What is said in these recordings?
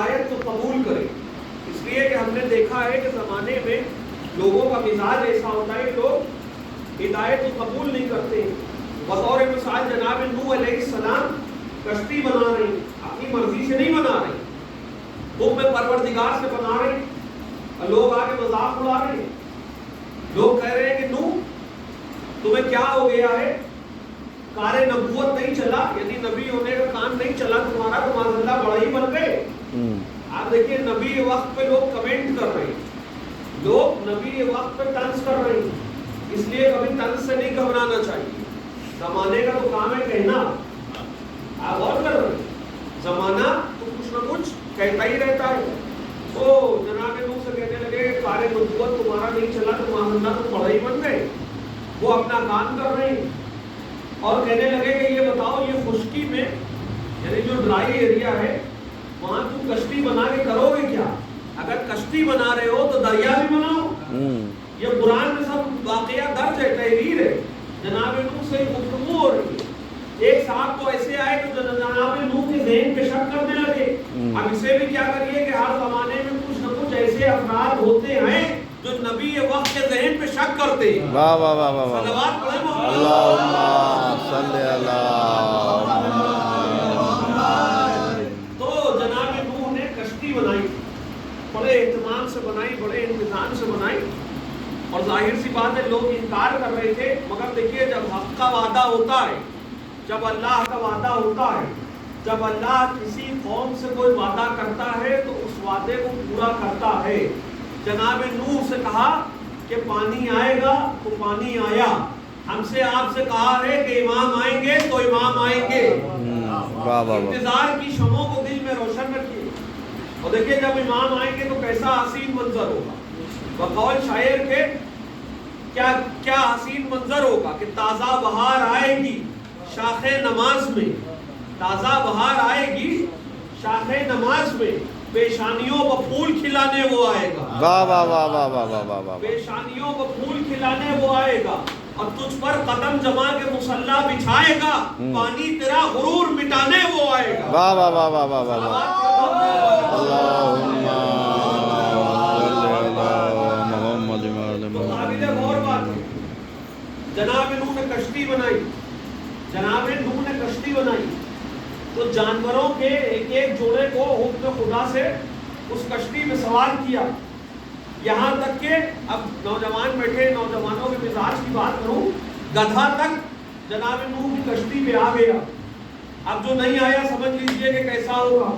ہدایت کو قبول کریں. اس لیے کہ ہم نے دیکھا ہے کہ زمانے میں لوگوں کا مزاج ایسا ہوتا ہے، لوگ ہدایت کو قبول نہیں کرتے. بطور مثال جناب نوح علیہ السلام کشتی بنا رہے ہیں، اپنی مرضی سے نہیں بنا رہے، حکم پروردگار سے بنا رہے ہیں، اور لوگ آگے مذاق اڑا رہے ہیں. لوگ کہہ رہے ہیں کہ نوح تمہیں کیا ہو گیا ہے، کار نبوت نہیں چلا، یعنی نبی ہونے کا کام نہیں چلا تمہارا، تو معاذ اللہ بڑا ہی بن گئے. آپ دیکھیے نبی وقت پہ لوگ کمنٹ کر رہے ہیں، لوگ نبی وقت پہ طنز کر رہے ہیں. اس لیے کبھی طنز سے نہیں گھبرانا چاہیے. زمانے کا تو کام ہے کہنا. آپ غور کر رہے ہیں، زمانہ تو کچھ نہ کچھ کہتا ہی رہتا ہے. وہ جناب نوح سے کہنے لگے کار نبوت تمہارا نہیں چلا تو معاذ اللہ تم بڑا ہی بن گئے. وہ اپنا کام کر رہے ہیں اور کہنے لگے کہ یہ بتاؤ یہ خشکی میں یعنی جو ڈرائی ایریا ہے وہاں تم کشتی بنا کے کرو گے کیا؟ اگر کشتی بنا رہے ہو تو دریا بھی بناؤ. یہ قرآن میں سب واقعہ درج ہے، تحریر ہے. جناب نوح سے گفتگو ہو رہی ہے. ایک صاحب تو ایسے آئے کہ جناب نوح کے ذہن پہ شک کرنے لگے. اب اسے بھی کیا کریے کہ ہر زمانے میں کچھ نہ کچھ ایسے افراد ہوتے ہیں جو نبی وقت کے ذہن پہ شک کرتے ہیں. واہ واہ واہ واہ واہ. صلوات پڑھیں محمد. اللہم صلی علی تو جناب نوح نے کشتی بنائی، بڑے اہتمام سے بنائی، بڑے انتظام سے بنائی. اور ظاہر سی بات ہے لوگ انکار کر رہے تھے، مگر دیکھیے جب حق کا وعدہ ہوتا ہے، جب اللہ کا وعدہ ہوتا ہے، جب اللہ کسی قوم سے کوئی وعدہ کرتا ہے تو اس وعدے کو پورا کرتا ہے. جناب نوح سے کہا کہ پانی آئے گا تو پانی آیا. ہم سے آپ سے کہا ہے کہ امام آئیں گے تو امام آئیں گے. انتظار کی شمعوں کو دل میں روشن رکھیے. اور دیکھیے جب امام آئیں گے تو کیسا حسین منظر ہوگا. بقول شاعر کے کیا حسین منظر ہوگا کہ تازہ بہار آئے گی شاخ نماز میں، تازہ بہار آئے گی شاخ نماز میں، پیشانیوں کو پھول کھلانے وہ آئے گا. واہ واہ واہ واہ واہ واہ واہ واہ. پیشانیوں کو پھول کھلانے وہ آئے گا اور تجھ پر قدم جما کے مصلا بچھائے گا، پانی تیرا غرور مٹانے وہ آئے گا. واہ واہ واہ واہ واہ واہ واہ. اللہم صلی علی محمد تو قابل غور بات ہے. جناب نوح نے کشتی بنائی، جناب نوح نے کشتی بنائی تو جانوروں کے ایک ایک جوڑے کو حکم خدا سے اس کشتی میں سوار کیا. یہاں تک کہ اب نوجوان بیٹھے، نوجوانوں کے مزاج کی بات کروں، گدھا تک جناب نوح کی کشتی میں آ گیا. اب جو نہیں آیا سمجھ لیجئے کہ کیسا ہوگا.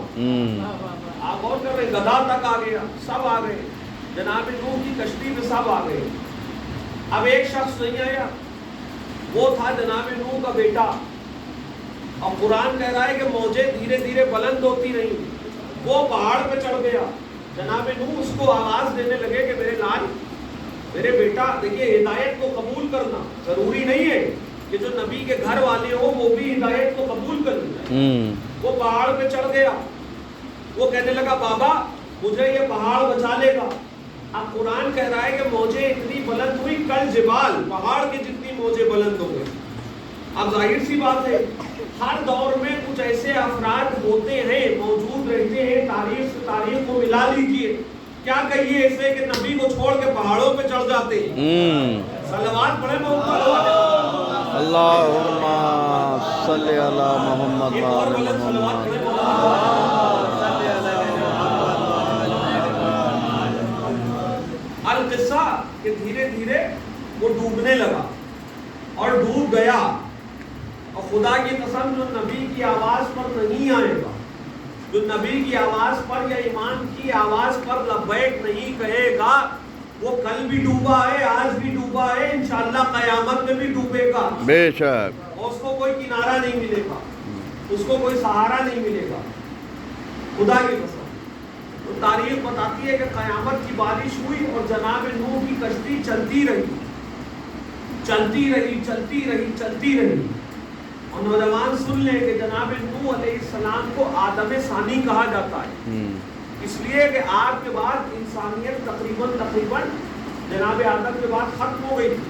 آپ غور کر رہے، گدھا تک آ گیا، سب آ گئے جناب نوح کی کشتی میں، سب آ گئے. اب ایک شخص نہیں آیا، وہ تھا جناب نوح کا بیٹا. اور قرآن کہہ رہا ہے کہ موجیں دھیرے دھیرے بلند ہوتی رہی، وہ پہاڑ پہ چڑھ گیا. جناب نوح اس کو آواز دینے لگے کہ میرے لال، میرے بیٹا. دیکھیے ہدایت کو قبول کرنا ضروری نہیں ہے کہ جو نبی کے گھر والے ہوں وہ بھی ہدایت کو قبول کر لیں. وہ پہاڑ پہ چڑھ گیا، وہ کہنے لگا بابا مجھے یہ پہاڑ بچا لے گا. اب قرآن کہہ رہا ہے کہ موجیں اتنی بلند ہوئی کل جبال، پہاڑ کی جتنی موجیں بلند ہو گئی. اب ظاہر سی بات ہے ہر دور میں کچھ ایسے افراد ہوتے ہیں، موجود رہتے ہیں. تاریخ سے تاریخ کو ملا لیجیے، کیا کہیے ایسے کہ نبی کو چھوڑ کے پہاڑوں پہ چڑھ جاتے ہیں. صلوات پڑھیں محمد. اللہم صلی علی محمد ایک اور بلند صلوات پڑھیں. القصہ کہ دھیرے دھیرے وہ ڈوبنے لگا اور ڈوب گیا. اور خدا کی قسم جو نبی کی آواز پر نہیں آئے گا، جو نبی کی آواز پر یا ایمان کی آواز پر لبیک نہیں کہے گا، وہ کل بھی ڈوبا ہے، آج بھی ڈوبا ہے، انشاءاللہ قیامت میں بھی ڈوبے گا بے شک. اور اس کو کوئی کنارہ نہیں ملے گا، اس کو کوئی سہارا نہیں ملے گا. خدا کی قسم. تو تاریخ بتاتی ہے کہ قیامت کی بارش ہوئی اور جناب نوح کی کشتی چلتی رہی، چلتی رہی، چلتی رہی، چلتی رہی. اور نوجوان سن لیں کہ جناب نوح علیہ السلام کو آدم ثانی کہا جاتا ہے، اس لیے کہ آپ کے بعد انسانیت تقریباً جناب آدم کے بعد ختم ہو گئی تھی.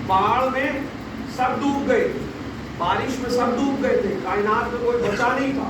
پہاڑ میں سب ڈوب گئے تھے، بارش میں سب ڈوب گئے تھے، کائنات میں کوئی بچا نہیں تھا.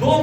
2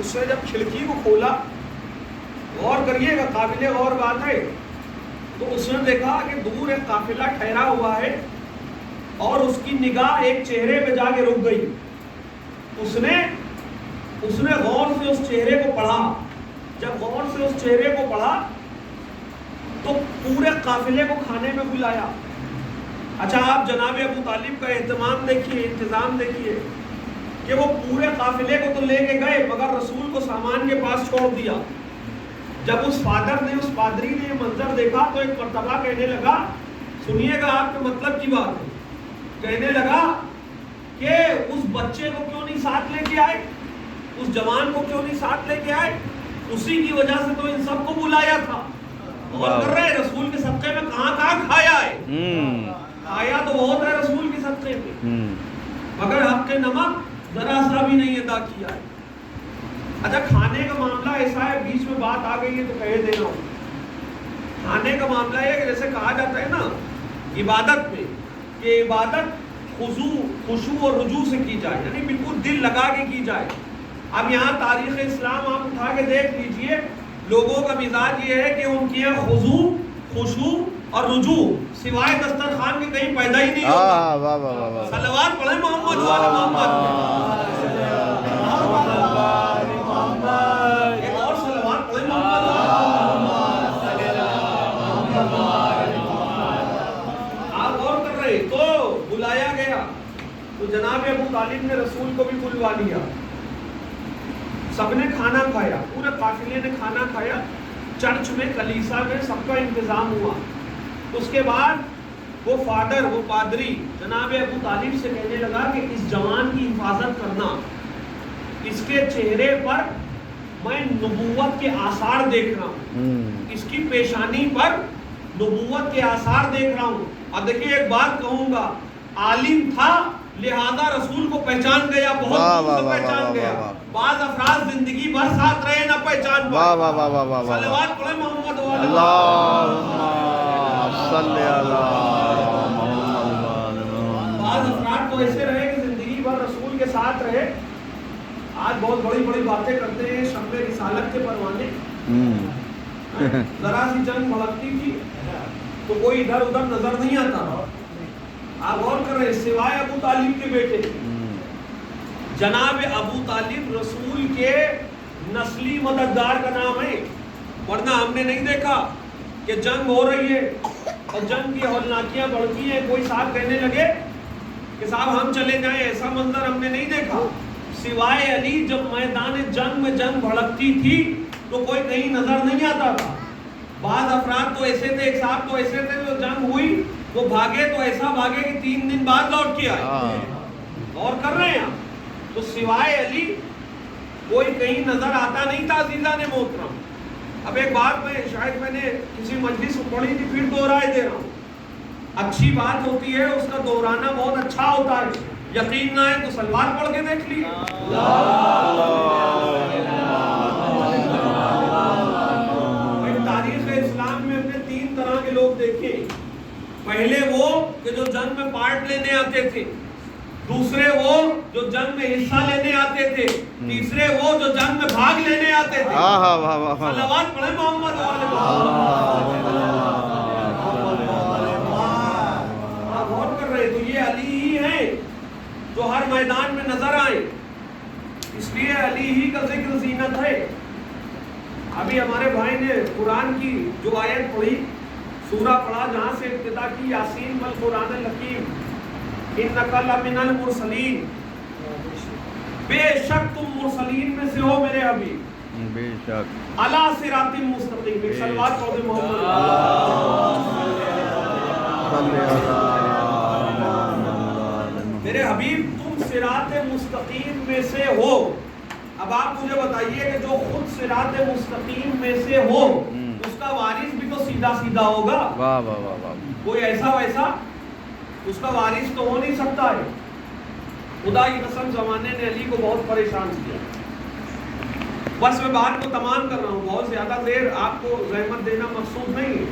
اس نے جب کھڑکی کو کھولا، غور کریے گا، قابل غور بات ہے، تو اس نے دیکھا کہ دور ایک قافلہ ٹھہرا ہوا ہے اور اس کی نگاہ ایک چہرے پہ جا کے رک گئی۔ اس نے غور سے اس چہرے کو پڑھا۔ جب غور سے اس چہرے کو پڑھا تو پورے قافلے کو کھانے میں بلایا۔ اچھا آپ جناب ابو طالب کا انتظام دیکھیے کہ وہ پورے قافلے کو تو لے کے گئے مگر رسول کو سامان کے پاس چھوڑ دیا۔ جب اس فادر نے، اس پادری نے یہ منظر دیکھا تو ایک مرتبہ کہنے لگا، سنیے گا آپ کے مطلب کی بات ہے، کہنے لگا کہ اس بچے کو کیوں نہیں ساتھ لے کے آئے، اس جوان کو کیوں نہیں ساتھ لے کے آئے، اسی کی وجہ سے تو ان سب کو بلایا تھا۔ اور کر رہے رسول کے صدقے میں کہاں کھایا ہے، کھایا تو بہت ہے رسول کے صدقے میں، مگر حق کے نمک ذرا سا بھی نہیں ادا کیا ہے۔ اچھا کھانے کا معاملہ ایسا ہے، بیچ میں بات آ گئی ہے تو کہہ دے رہا ہوں، کھانے کا معاملہ ہے کہ جیسے کہا جاتا ہے نا عبادت میں کہ عبادت خشوع اور رجوع سے کی جائے، یعنی بالکل دل لگا کے کی جائے۔ اب یہاں تاریخ اسلام آپ اٹھا کے دیکھ لیجئے، لوگوں کا مزاج یہ ہے کہ ان کی خشوع اور رجوع سوائے دسترخوان کے کہیں پیدا ہی نہیں ہوتا۔ صلوات پڑھیں محمد وعلی محمد، ایک اور صلوات پڑھیں محمد۔ آپ غور کر رہے تو بلایا گیا تو جناب ابو طالب نے رسول کو بھی بلوا لیا، سب نے کھانا کھایا، پورے قافلے نے کھانا کھایا، چرچ میں کلیسا میں سب کا انتظام ہوا۔ اس کے بعد وہ فادر، وہ پادری جناب ابو طالب سے کہنے لگا کہ اس جوان کی حفاظت کرنا، اس کے چہرے پر میں نبوت کے آثار دیکھ رہا ہوں، اس کی پیشانی پر نبوت کے آثار دیکھ رہا ہوں۔ اور دیکھیے ایک بات کہوں گا، عالم تھا لہذا رسول کو پہچان گیا، بہت دور سے پہچان گیا۔ بعض افراد زندگی بھر ساتھ رہے نہ پہچان پائے۔ صلوات پڑھیں محمد وعلی محمد۔ بعض افراد تو ایسے رہے کہ زندگی بھر رسول کے ساتھ رہے، آج بہت بڑی بڑی باتیں کرتے ہیں، شمع رسالت کے پروانے، ذرا سی جنگ بھڑکتی تھی تو کوئی ادھر ادھر نظر نہیں آتا۔ آپ غور کر رہے ہیں، سوائے ابو طالب کے بیٹے جناب ابو طالب رسول کے نسلی مددگار کا نام ہے، ورنہ ہم نے نہیں دیکھا کہ جنگ ہو رہی ہے اور جنگ کی ہولناکیاں بڑھتی ہیں، کوئی صاحب کہنے لگے کہ صاحب ہم چلے جائیں، ایسا منظر ہم نے نہیں دیکھا۔ سوائے علی جب میدان جنگ میں جنگ بھڑکتی تھی تو کوئی کہیں نظر نہیں آتا تھا۔ بعض افراد تو ایسے تھے، ایک صاحب تو ایسے تھے جو جنگ ہوئی وہ بھاگے تو ایسا بھاگے کہ 3 دن بعد لوٹ کے آئے۔ اور کر رہے ہیں تو سوائے علی کوئی کہیں نظر آتا نہیں تھا۔ عزیزان محترم، اب ایک بات میں شاید میں نے کسی مجلس میں پڑھی تھی، پھر دوہرائے دے رہا ہوں، اچھی بات ہوتی ہے اس کا دہرانا بہت اچھا ہوتا ہے، یقین نہ ہے تو سلوات پڑھ کے دیکھ لیے۔ تاریخ اسلام میں ہم نے 3 طرح کے لوگ دیکھے، پہلے وہ کہ جو جنگ میں پارٹ لینے آتے تھے، دوسرے وہ جو جنگ میں حصہ لینے آتے تھے، تیسرے وہ جو جنگ میں بھاگ لینے آتے تھے۔ صلوات پڑھیں محمد وعلی محمد۔ آپ غور کر رہے تو یہ علی ہی ہیں جو ہر میدان میں نظر آئے، اس لیے علی ہی کا ذکر زینت ہے۔ ابھی ہمارے بھائی نے قرآن کی جو آیت پڑھی، سورہ پڑھا جہاں سے ابتدا کی، یاسین والقرآن الحکیم انک لمن المرسلین، بے شک تم مرسلین میں سے ہو میرے حبیب، بے شک علی صراط مستقیم۔ ایک صلوات پڑھ دیں محمد۔ میرے حبیب تم صراط مستقیم میں سے ہو۔ اب آپ مجھے بتائیے کہ جو خود صراط مستقیم میں سے ہو اس کا وارث بھی تو سیدھا سیدھا ہوگا، واہ واہ واہ واہ، کوئی ایسا ویسا اس کا وارث تو ہو نہیں سکتا ہے۔ خدا کی قسم زمانے نے علی کو بہت پریشان کیا۔ بس میں بات کو تمام کر رہا ہوں، بہت زیادہ دیر آپ کو زحمت دینا مقصود نہیں ہے،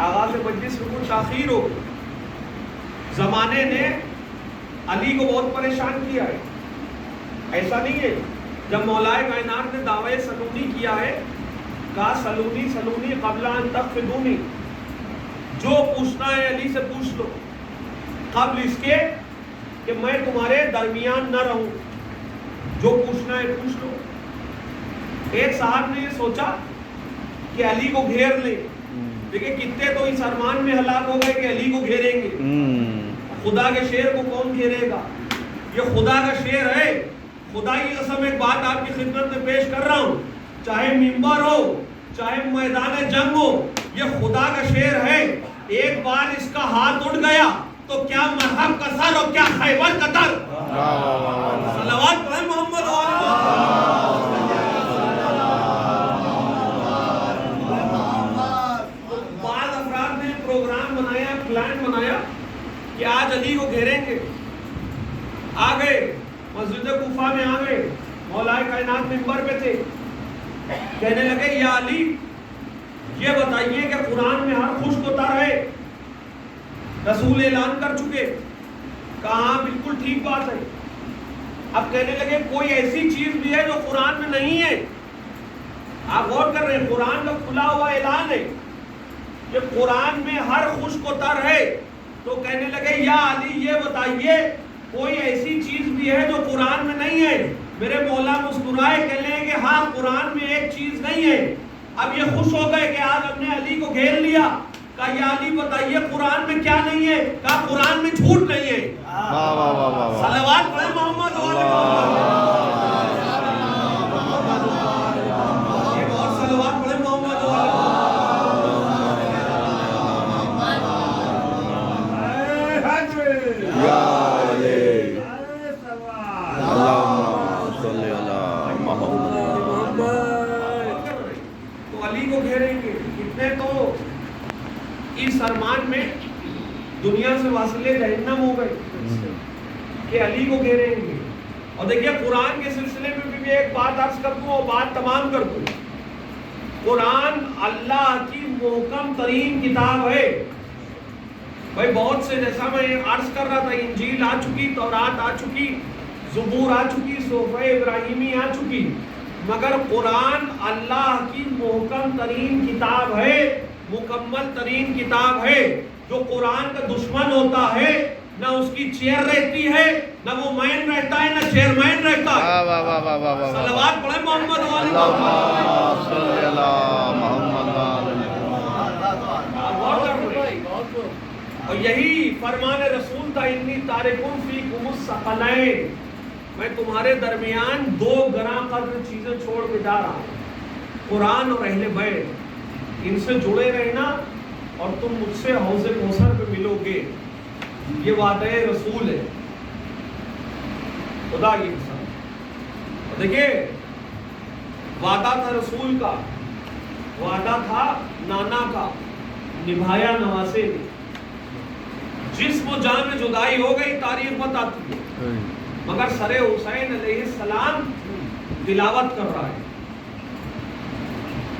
آغاز مجلس میں کچھ تاخیر ہو گئی۔ زمانے نے علی کو بہت پریشان کیا ہے، ایسا نہیں ہے جب مولائے کائنات نے دعوی سلونی کیا ہے، کہا سلونی سلونی قبل ان تغفدونی، جو پوچھنا ہے علی سے پوچھ لو قبل اس کے کہ میں تمہارے درمیان نہ رہوں، جو پوچھنا ہے پوچھ لو۔ ایک صاحب نے یہ سوچا کہ علی کو گھیر لیں، دیکھیں کتنے تو اس ارمان میں ہلاک ہو گئے کہ علی کو گھیریں گے، خدا کے شیر کو کون گھیرے گا؟ یہ خدا کا شیر ہے، خدا کی قسم ایک بات آپ کی خدمت میں پیش کر رہا ہوں، چاہے ممبر ہو چاہے میدان جنگ ہو، یہ خدا کا شیر ہے، ایک بار اس کا ہاتھ اٹھ گیا تو کیا مرحب کا سر اور کیا خیبر کا در۔ صلوات پڑھیں محمد بعض افراد نے پروگرام بنایا، پلان بنایا کہ آج علی کو گھیریں گے، آ گئے مسجد کوفہ میں، آ گئے مولائے کائنات منبر پہ تھے، کہنے لگے یا علی یہ بتائیے کہ قرآن میں ہر خشک ہوتا ہے، رسول اعلان کر چکے، کہاں بالکل ٹھیک بات ہے۔ اب کہنے لگے کوئی ایسی چیز بھی ہے جو قرآن میں نہیں ہے؟ آپ غور کر رہے ہیں، قرآن کا کھلا ہوا اعلان ہے کہ قرآن میں ہر خشک و تر ہے، تو کہنے لگے یا علی یہ بتائیے کوئی ایسی چیز بھی ہے جو قرآن میں نہیں ہے؟ میرے مولا مسکرائے، کہنے لگے کہ ہاں قرآن میں ایک چیز نہیں ہے۔ اب یہ خوش ہو گئے کہ آج ہم نے علی کو گھیر لیا، کہا یا علی بتائیے قرآن میں کیا نہیں ہے؟ کہا قرآن میں جھوٹ نہیں ہے۔ صلوات پڑھیں محمد ایک اور صلوات پڑھیں محمد تو علی کو گھیریں گے، کتنے تو اس ارمان میں دنیا سے واصلے جہنم ہو گئے کہ علی کو گھیریں گے۔ اور دیکھیے قرآن کے سلسلے میں بھی ایک بات عرض کر دوں اور بات تمام کر دوں، قرآن اللہ کی محکم ترین کتاب ہے بھائی۔ بہت سے جیسا میں عرض کر رہا تھا، انجیل آ چکی، تورات آ چکی، زبور آ چکی، صحف ابراہیمی آ چکی، مگر قرآن اللہ کی محکم ترین کتاب ہے، مکمل ترین کتاب ہے۔ جو قرآن کا دشمن ہوتا ہے نہ اس کی چیئر رہتی ہے، نہ وہ مین رہتا ہے، نہ چیئرمین رہتا ہے۔ صلوات پڑھیں محمد اور یہی فرمان رسول تھا، انی تارکٌ فیکم الثقلین، میں تمہارے درمیان دو گراں قدر چیزیں چھوڑ کے جا رہا ہوں، قرآن اور اہل بیت، ان سے جڑے رہنا اور تم مجھ سے حوض کوثر پہ ملو گے، یہ وعدہ رسول ہے خدا کی قسم۔ دیکھیے وعدہ تھا رسول کا، وعدہ تھا نانا کا، نبھایا نواسے نے، جسم و جان میں جدائی ہو گئی، تاریخ بتاتی ہے، مگر سر حسین علیہ السلام تلاوت کر رہا ہے،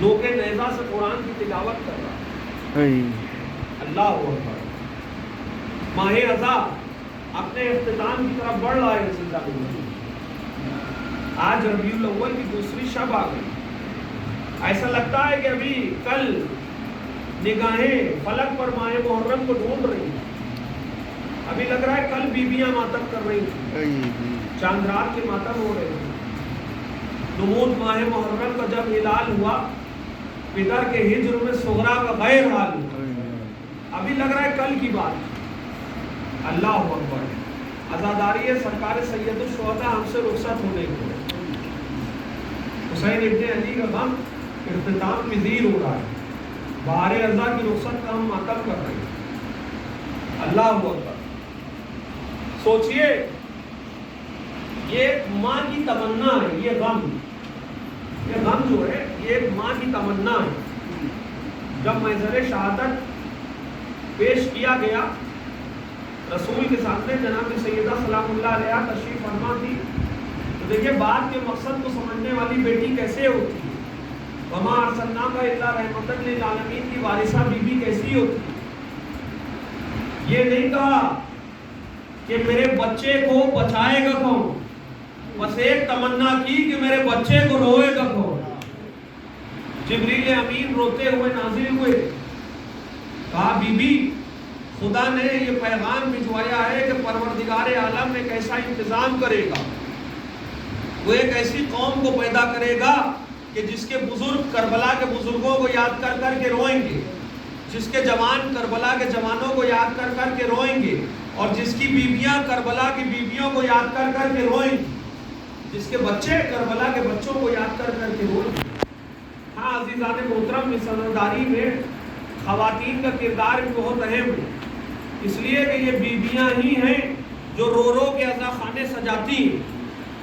نوک نیزہ سے قرآن کی تلاوت کر رہا ہے۔ اللہ اکبر۔ ماہ رضا اپنے اختتام کی طرف بڑھ رہا ہے زندگی میں، آج ربیع الاول کی دوسری شب آ گئی، ایسا لگتا ہے کہ ابھی کل نگاہیں فلک پر ماہ محرم کو ڈھونڈ رہی ہیں، ابھی لگ رہا ہے کل بیویاں ماتم کر رہی ہیں، چاند رات کے ماتم ہو رہے ہیں۔ نمود ماہ محرم کا جب ہلال ہوا، پدر کے ہجر میں صغرا کا غیر حال ہوا، ابھی لگ رہا ہے کل کی بات۔ اللہ اکبر۔ عزاداری سرکار سید الشہداء ہم سے رخصت ہونے کو، حسین ابن علی کا غم اختتام پذیر ہو رہا ہے، بہار رضا کی رخصت کا ہم ماتم کر رہے ہیں۔ اللہ اکبر۔ سوچئے یہ ایک ماں کی تمنا ہے، یہ غم جو ہے یہ ایک ماں کی تمنا ہے۔ جب محضر شہادت پیش کیا گیا رسول کے سامنے، جناب سیدہ سلام اللہ علیہ تشریف فرما تھی، تو دیکھیے بات کے مقصد کو سمجھنے والی بیٹی کیسے ہوتی ہے، وما ارسلناک الا رحمۃ للعالمین کی وارثہ بی بی کیسی ہوتی ہے۔ یہ نہیں کہا کہ میرے بچے کو بچائے گا کون، بس ایک تمنا کی کہ میرے بچے کو روئے گا کون. جبریل امین روتے ہوئے نازل ہوئے. کہا بی بی خدا نے یہ پیغام بھجوایا ہے کہ پروردگار عالم ایک ایسا انتظام کرے گا, وہ ایک ایسی قوم کو پیدا کرے گا کہ جس کے بزرگ کربلا کے بزرگوں کو یاد کر کر کے روئیں گے, جس کے جوان کربلا کے جوانوں کو یاد کر کر کے روئیں گے, اور جس کی بیویاں کربلا کی بیویوں کو یاد کر کر کے روئیں گے, جس کے بچے کربلا کے بچوں کو یاد کر کر کے روئیں گے. ہاں عزیزان محترم, اس سرداری میں خواتین کا کردار بھی بہت اہم ہے, اس لیے کہ یہ بیویاں ہی ہیں جو رو رو کے عزا خانے سجاتی ہیں,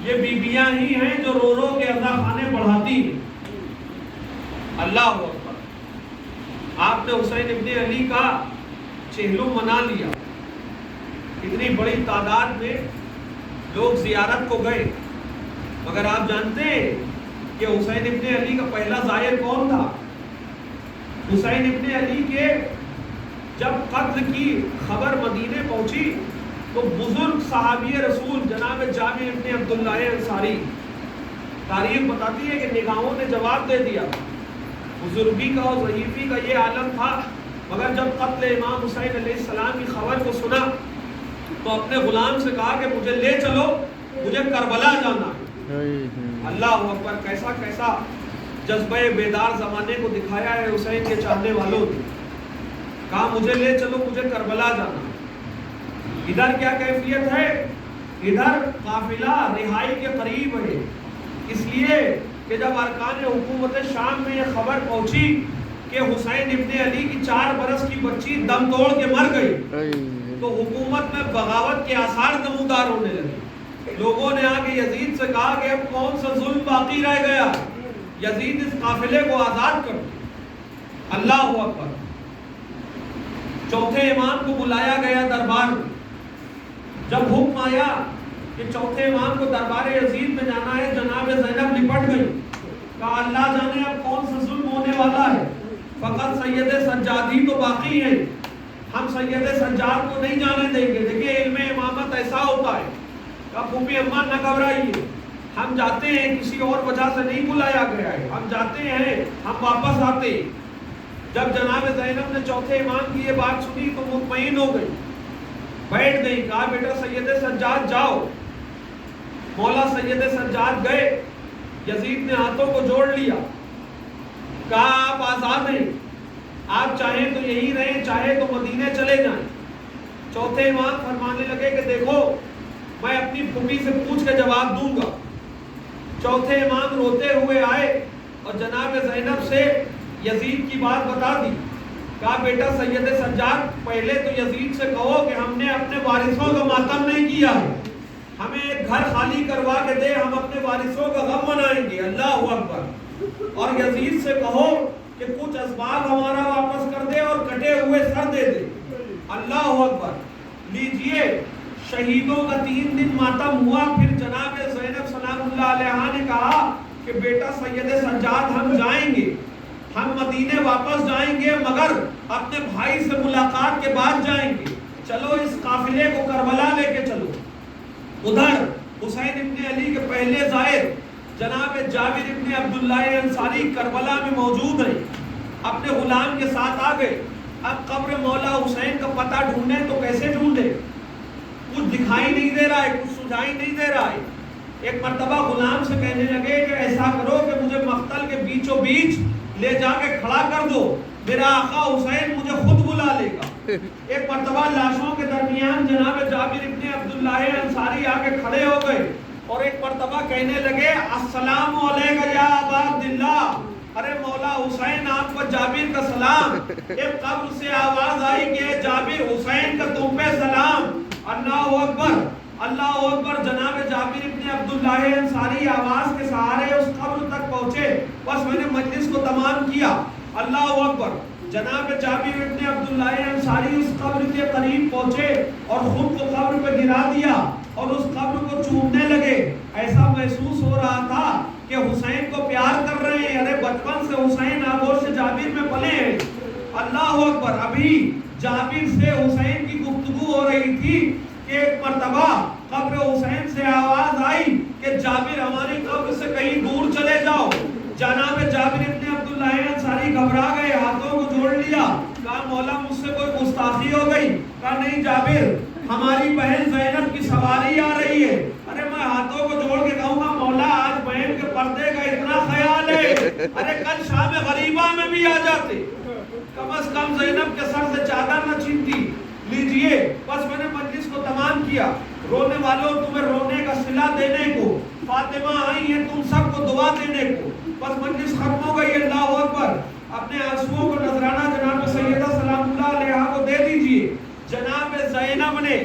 یہ بیویاں ہی ہیں جو رو رو کے عزا خانے بڑھاتی ہیں. اللہ اکبر. آپ نے حسین ابن علی کا چہلم منا لیا, اتنی بڑی تعداد میں لوگ زیارت کو گئے, مگر آپ جانتے ہیں کہ حسین ابن علی کا پہلا زائر کون تھا؟ حسین ابن علی کے جب قتل کی خبر مدینے پہنچی تو بزرگ صحابی رسول جناب جابر ابن عبداللہ انصاری, تاریخ بتاتی ہے کہ نگاہوں نے جواب دے دیا. بزرگی کا اور ضعیفی کا یہ عالم تھا, مگر جب قتل امام حسین علیہ السلام کی خبر کو سنا تو اپنے غلام سے کہا کہ مجھے لے چلو, مجھے کربلا جانا ہے. اللہ اکبر. کیسا کیسا جذبہ بیدار زمانے کو دکھایا ہے حسین کے چاہنے والوں نے. کہا مجھے لے چلو, مجھے کربلا جانا. ادھر کیا کیفیت ہے؟ ادھر قافلہ رہائی کے قریب ہے, اس لیے کہ جب ارکان حکومت شام میں یہ خبر پہنچی کہ حسین ابن علی کی 4 برس کی بچی دم توڑ کے مر گئی تو حکومت میں بغاوت کے آثار نمودار ہونے لگے. لوگوں نے آ کے یزید سے کہا کہ اب کون سا ظلم باقی رہ گیا, یزید اس قافلے کو آزاد کر. اللہ اکبر. چوتھے امام کو بلایا گیا دربار میں. جب حکم آیا کہ چوتھے امام کو دربار یزید میں جانا ہے, جناب زینب لپٹ گئی. کہا اللہ جانے اب کون سا ظلم ہونے والا ہے, فقط سید سجاد ہی تو باقی ہے, ہم سید سجاد کو نہیں جانے دیں گے. دیکھیں علم امامت ایسا ہوتا ہے. کہا پھوپھی اماں نہ گھبرائیے, ہم جاتے ہیں, کسی اور وجہ سے نہیں بلایا گیا ہے, ہم جاتے ہیں, ہم واپس آتے ہیں. جب جناب زینب نے چوتھے امام کی یہ بات سنی تو مطمئن ہو گئی, بیٹھ گئی. کہا بیٹا سید سجاد جاؤ. مولا سید سجاد گئے, یزید نے ہاتھوں کو جوڑ لیا. کہا آپ آزاد ہیں, آپ چاہیں تو یہی رہیں, چاہے تو مدینے چلے جائیں. چوتھے امام فرمانے لگے کہ دیکھو میں اپنی پھوپھی سے پوچھ کے جواب دوں گا. چوتھے امام روتے ہوئے آئے اور جناب زینب سے یزید کی بات بتا دی. کہا بیٹا سید سجاد پہلے تو یزید سے کہو کہ ہم نے اپنے وارثوں کا ماتم نہیں کیا ہے, ہمیں ایک گھر خالی کروا کے دے, ہم اپنے وارثوں کا غم منائیں گے. اللہ اکبر. اور یزید سے کہو کہ کچھ اسباب ہمارا واپس کر دے اور کٹے ہوئے سر دے دے. اللہ اکبر. لیجئے شہیدوں کا 3 دن ماتم ہوا. پھر جناب زینب سلام اللہ علیہ نے کہا کہ بیٹا سید سجاد ہم جائیں گے, ہم مدینے واپس جائیں گے, مگر اپنے بھائی سے ملاقات کے بعد جائیں گے. چلو اس قافلے کو کربلا لے کے چلو. ادھر حسین ابن علی کے پہلے زائر جناب جابر ابن عبداللہ انصاری کربلا میں موجود ہیں, اپنے غلام کے ساتھ آ گئے. اب قبر مولا حسین کا پتہ ڈھونڈے تو کیسے ڈھونڈے, کچھ دکھائی نہیں دے رہا ہے, کچھ سجائی نہیں دے رہا ہے. ایک مرتبہ غلام سے کہنے لگے کہ ایسا کرو کہ مجھے مقتل کے بیچوں بیچ لے جا کے کھڑا کر دو, میرا آقا حسین مجھے خود بلا لے گا. ایک مرتبہ لاشوں کے درمیان جناب جابر ابن عبداللہ انصاری آ کے کھڑے ہو گئے اور ایک مرتبہ کہنے لگے السلام علیکم یا ابا عبداللہ, ارے مولا حسین آپ کو جابر کا سلام. ایک قبر سے آواز آئی کہ جابر حسین کا تم پہ سلام. اللہ اکبر, اللہ اکبر. جناب جابر ابن عبداللہ انصاری آواز کے سہارے اس قبر تک پہنچے. بس میں نے مجلس کو تمام کیا. اللہ اکبر. جناب جابر ابن عبداللہ انصاری اس قبر کے قریب پہنچے اور خود کو قبر پہ گرا دیا اور اس قبر کو چومنے لگے. ایسا محسوس ہو رہا تھا کہ حسین کو پیار کر رہے ہیں. ارے بچپن سے حسین آغوش جابر میں پلے ہیں. اللہ اکبر. ابھی جابر سے حسین کی گفتگو ہو رہی تھی کہ ایک مرتبہ قبر حسین سے آواز آئی کہ جابر ہماری قبر سے کہیں دور چلے جاؤ. جناب جابر ابن عبداللہ انصاری گھبرا گئے, ہاتھوں کو جوڑ لیا, کہا مولا مجھ سے کوئی گستاخی ہو گئی. کہا نہیں جابر, ہماری بہن زینب کی سواری آ رہی ہے. ارے میں ہاتھوں کو جوڑ کے کہوں گا مولا آج بہن کے پردے کا اتنا خیال ہے, ارے کل شام غریبہ میں بھی آ جاتے, کم از کم زینب کے سر سے چادر نہ چھینتی. لیجئے, بس میں نے مجلس کو تمام کیا. رونے والوں تمہیں رونے کا صلہ دینے کو, فاطمہ آئی ہیں تم سب کو دعا دینے کو. بس مجلس ختم ہو گئی. اللہ اکبر. اپنے آنسوؤں کو نذرانہ جناب سیدہ سلام اللہ علیہا کو دے دیجئے. جناب زینب نے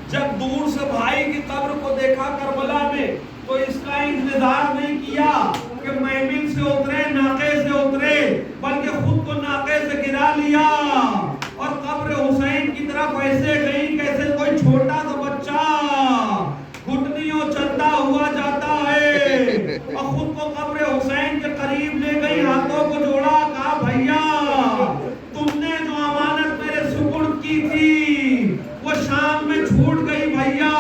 جب دور سے بھائی کی قبر کو دیکھا کربلا میں, تو اس کا انتظار نہیں کیا کہ محمل سے اترے, ناقے سے اترے, بلکہ خود کو ناقے سے گرا لیا اور قبر حسین کی طرف ایسے گئی کیسے کوئی چھوٹا سا بچہ گھٹنیوں چلتا ہوا جاتا ہے, اور خود کو قبر حسین کے قریب لے گئی, ہاتھوں کو جوڑا, کہا بھیا تم نے جو امانت میرے سپرد کی تھی وہ شام میں چھوٹ گئی بھیا,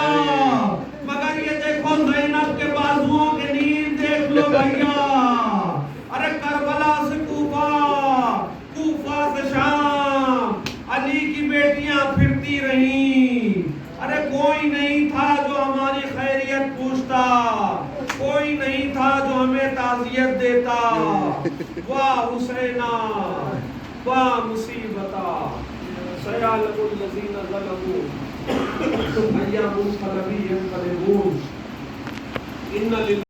مگر یہ دیکھو زینب کے بازوؤں کے نیل دیکھ لو بھیا. ارے کربلا سے کوفہ, کوفہ سے شام, علی کی بیٹیاں پھرتی رہیں. ارے کوئی نہیں تھا جو ہماری خیریت پوچھتا, کوئی نہیں تھا جو ہمیں تعزیت دیتا. واہ حسینہ واہ مصیبتا, سیعلم الذین ظلموا ایام منقلبی ینقلبون. ان